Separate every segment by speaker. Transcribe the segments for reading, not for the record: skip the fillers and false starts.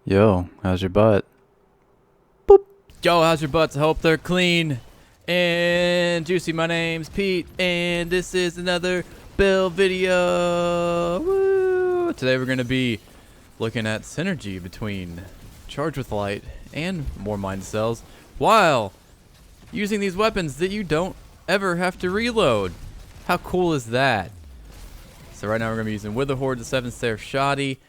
Speaker 1: Yo, how's your butt?
Speaker 2: Yo, how's your butts? I hope they're clean and juicy. My name's Pete, and this is another build video. Woo! Today we're going to be looking at synergy between Charge with Light and warmind cells while using these weapons that you don't ever have to reload. How cool is that? So right now we're going to be using Wither Horde, the 7-Stair Shoddy,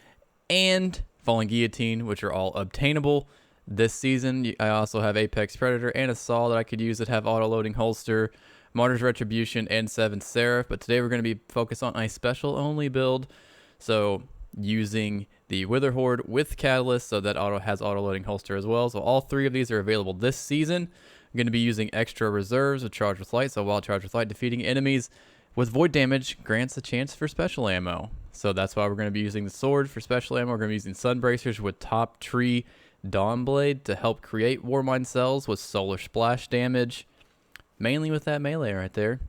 Speaker 2: and Falling Guillotine, which are all obtainable this season. I also have Apex Predator and a Saw that I could use that have auto-loading holster, Martyr's Retribution, and 7 Seraph. But today we're going to be focused on a special-only build. So using the Wither Horde with Catalyst, so that has auto-loading holster as well. So all three of these are available this season. I'm going to be using extra reserves with Charge with Light. So while Charge with Light defeating enemies with void damage grants a chance for special ammo. So that's why we're going to be using the sword for special ammo. We're going to be using Sun Bracers with Top Tree Dawnblade to help create warmind cells with solar splash damage, mainly with that melee right there.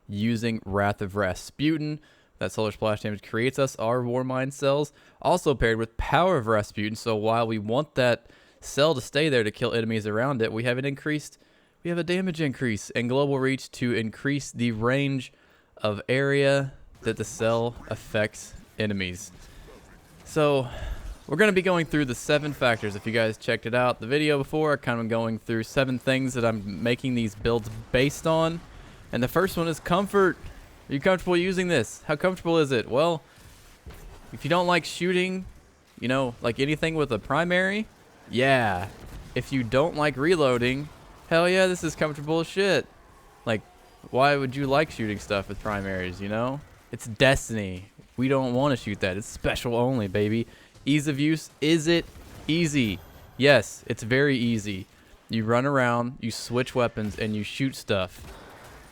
Speaker 2: Using Wrath of Rasputin, that solar splash damage creates us our warmind cells, also paired with Power of Rasputin. So while we want that cell to stay there to kill enemies around it, we have a damage increase and global reach to increase the range of area that the cell affects enemies. So we're going to be going through the 7 factors. If you guys checked it out, the video before, I kind of going through 7 things that I'm making these builds based on. And the first one is comfort. Are you comfortable using this? How comfortable is it? Well, if you don't like shooting, like anything with a primary, yeah. If you don't like reloading, hell yeah, this is comfortable as shit. Like, why would you like shooting stuff with primaries, It's Destiny. We don't want to shoot that. It's special only, baby. Ease of use, is it easy? Yes, it's very easy. You run around, you switch weapons, and you shoot stuff.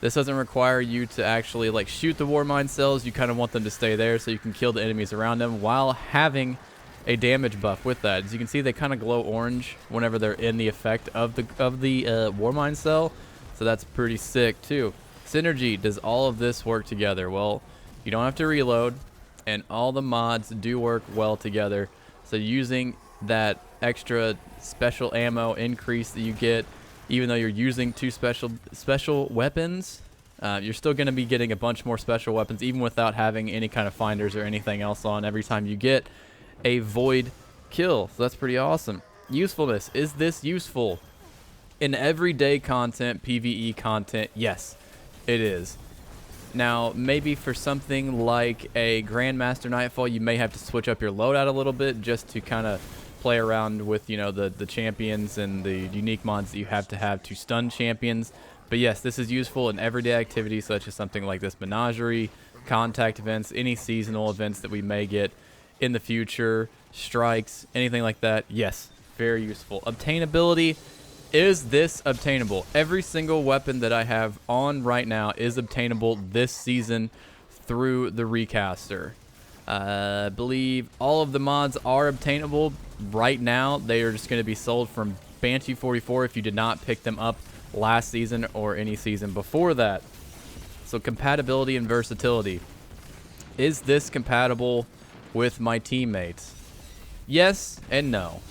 Speaker 2: This doesn't require you to actually shoot the warmind cells. You kind of want them to stay there so you can kill the enemies around them while having a damage buff with that. As you can see, they kind of glow orange whenever they're in the effect of the warmind cell. So that's pretty sick too. Synergy, does all of this work together? Well, you don't have to reload, and all the mods do work well together. So using that extra special ammo increase that you get, even though you're using 2 special weapons, you're still going to be getting a bunch more special weapons even without having any kind of finders or anything else on every time you get a void kill. So that's pretty awesome. Usefulness, is this useful in everyday content, PvE content? Yes, it is. Now, maybe for something like a Grandmaster Nightfall, you may have to switch up your loadout a little bit just to kind of play around with, the champions and the unique mods that you have to stun champions. But yes, this is useful in everyday activities such as something like this menagerie, contact events, any seasonal events that we may get in the future, strikes, anything like that. Yes, very useful. Obtainability. Is this obtainable? Every single weapon that I have on right now is obtainable this season through the recaster. I believe all of the mods are obtainable right now. They are just going to be sold from Banshee 44 if you did not pick them up last season or any season before that. So compatibility and versatility. Is this compatible with my teammates? Yes and no.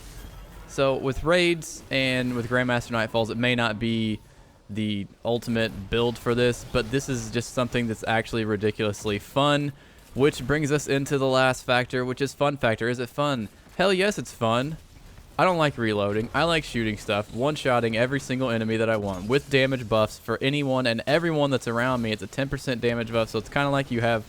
Speaker 2: So with raids and with Grandmaster Nightfalls, it may not be the ultimate build for this, but this is just something that's actually ridiculously fun, which brings us into the last factor, which is fun factor. Is it fun? Hell yes, it's fun. I don't like reloading. I like shooting stuff, one-shotting every single enemy that I want with damage buffs for anyone and everyone that's around me. It's a 10% damage buff, so it's kind of like you have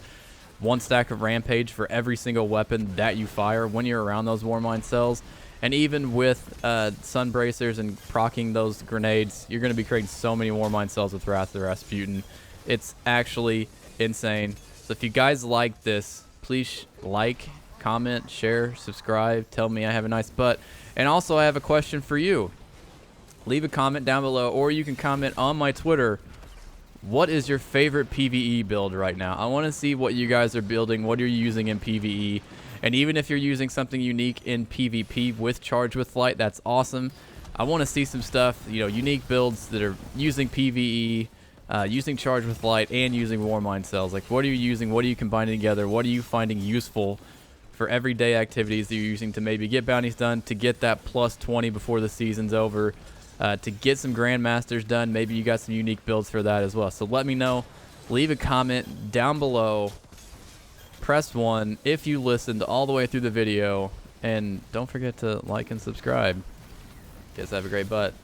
Speaker 2: 1 stack of Rampage for every single weapon that you fire when you're around those warmind cells. And even with Sun Bracers and proccing those grenades, you're going to be creating so many warmind cells with Wrath of Rasputin. It's actually insane. So if you guys like this, please like, comment, share, subscribe, tell me I have a nice butt. And also I have a question for you. Leave a comment down below, or you can comment on my Twitter. What is your favorite PvE build right now? I want to see what you guys are building, what you're using in PvE. And even if you're using something unique in PvP with Charge with Light, that's awesome. I want to see some stuff, unique builds that are using PvE, using Charge with Light, and using warmind cells. Like, what are you using? What are you combining together? What are you finding useful for everyday activities that you're using to maybe get bounties done, to get that plus 20 before the season's over, to get some Grandmasters done. Maybe you got some unique builds for that as well. So let me know. Leave a comment down below. Press 1 if you listened all the way through the video. And don't forget to like and subscribe. Guys, have a great butt.